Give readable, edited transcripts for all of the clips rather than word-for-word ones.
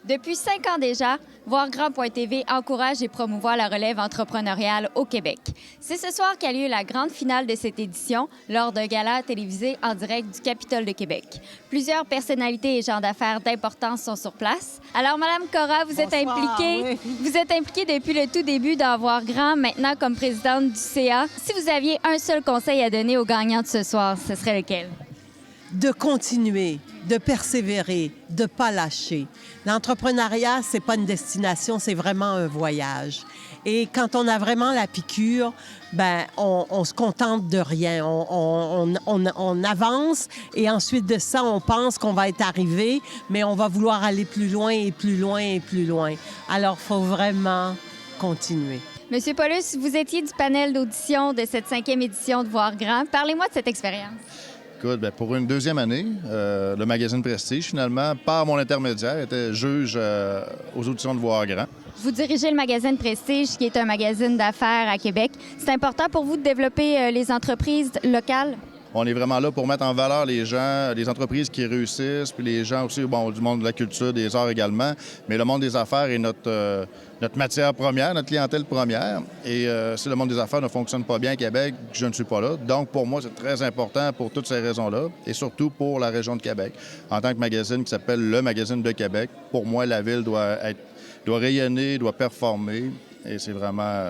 Depuis 5 ans déjà, VoirGrand.tv encourage et promouvoit la relève entrepreneuriale au Québec. C'est ce soir qu'a lieu la grande finale de cette édition lors d'un gala télévisé en direct du Capitole de Québec. Plusieurs personnalités et gens d'affaires d'importance sont sur place. Alors, Madame Cora, vous êtes impliquée depuis le tout début dans VoirGrand, maintenant comme présidente du CA. Si vous aviez un seul conseil à donner aux gagnants de ce soir, ce serait lequel? De continuer, de persévérer, de ne pas lâcher. L'entrepreneuriat, c'est pas une destination, c'est vraiment un voyage. Et quand on a vraiment la piqûre, ben on se contente de rien. On avance et ensuite de ça, on pense qu'on va être arrivé, mais on va vouloir aller plus loin et plus loin et plus loin. Alors, il faut vraiment continuer. Monsieur Paulus, vous étiez du panel d'audition de cette 5e édition de VoirGrand. Parlez-moi de cette expérience. Écoute, pour une deuxième année, le magazine Prestige, finalement, par mon intermédiaire, était juge aux auditions de VoirGrand. Vous dirigez le magazine Prestige, qui est un magazine d'affaires à Québec. C'est important pour vous de développer les entreprises locales? On est vraiment là pour mettre en valeur les gens, les entreprises qui réussissent, puis les gens aussi, du monde de la culture, des arts également. Mais le monde des affaires est notre matière première, notre clientèle première. Et si le monde des affaires ne fonctionne pas bien à Québec, je ne suis pas là. Donc, pour moi, c'est très important pour toutes ces raisons-là et surtout pour la région de Québec. En tant que magazine qui s'appelle Le Magazine de Québec, pour moi, la ville doit rayonner, doit performer. Et c'est vraiment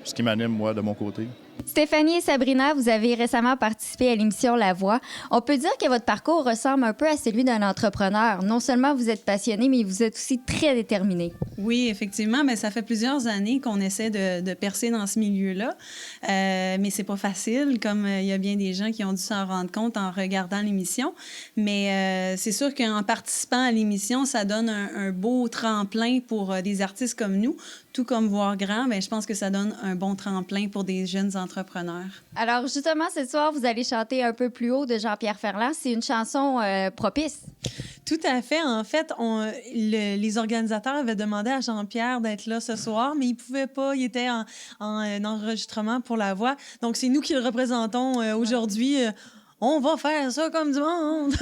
ce qui m'anime, moi, de mon côté. Stéphanie et Sabrina, vous avez récemment participé à l'émission La Voix. On peut dire que votre parcours ressemble un peu à celui d'un entrepreneur. Non seulement vous êtes passionné, mais vous êtes aussi très déterminé. Oui, effectivement, mais ça fait plusieurs années qu'on essaie de percer dans ce milieu-là. Mais c'est pas facile, comme il y a bien des gens qui ont dû s'en rendre compte en regardant l'émission. Mais c'est sûr qu'en participant à l'émission, ça donne un beau tremplin pour des artistes comme nous. Tout comme VoirGrand, bien, je pense que ça donne un bon tremplin pour des jeunes entrepreneurs. Alors, justement, ce soir, vous allez chanter Un peu plus haut de Jean-Pierre Ferland. C'est une chanson propice. Tout à fait. En fait, les organisateurs avaient demandé à Jean-Pierre d'être là ce soir, mais il ne pouvait pas. Il était en enregistrement pour La Voix. Donc, c'est nous qui le représentons aujourd'hui. On va faire ça comme du monde!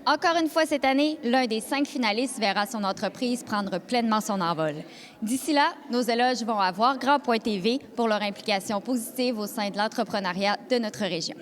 Encore une fois cette année, l'un des 5 finalistes verra son entreprise prendre pleinement son envol. D'ici là, nos éloges vont à VoirGrand.tv pour leur implication positive au sein de l'entrepreneuriat de notre région.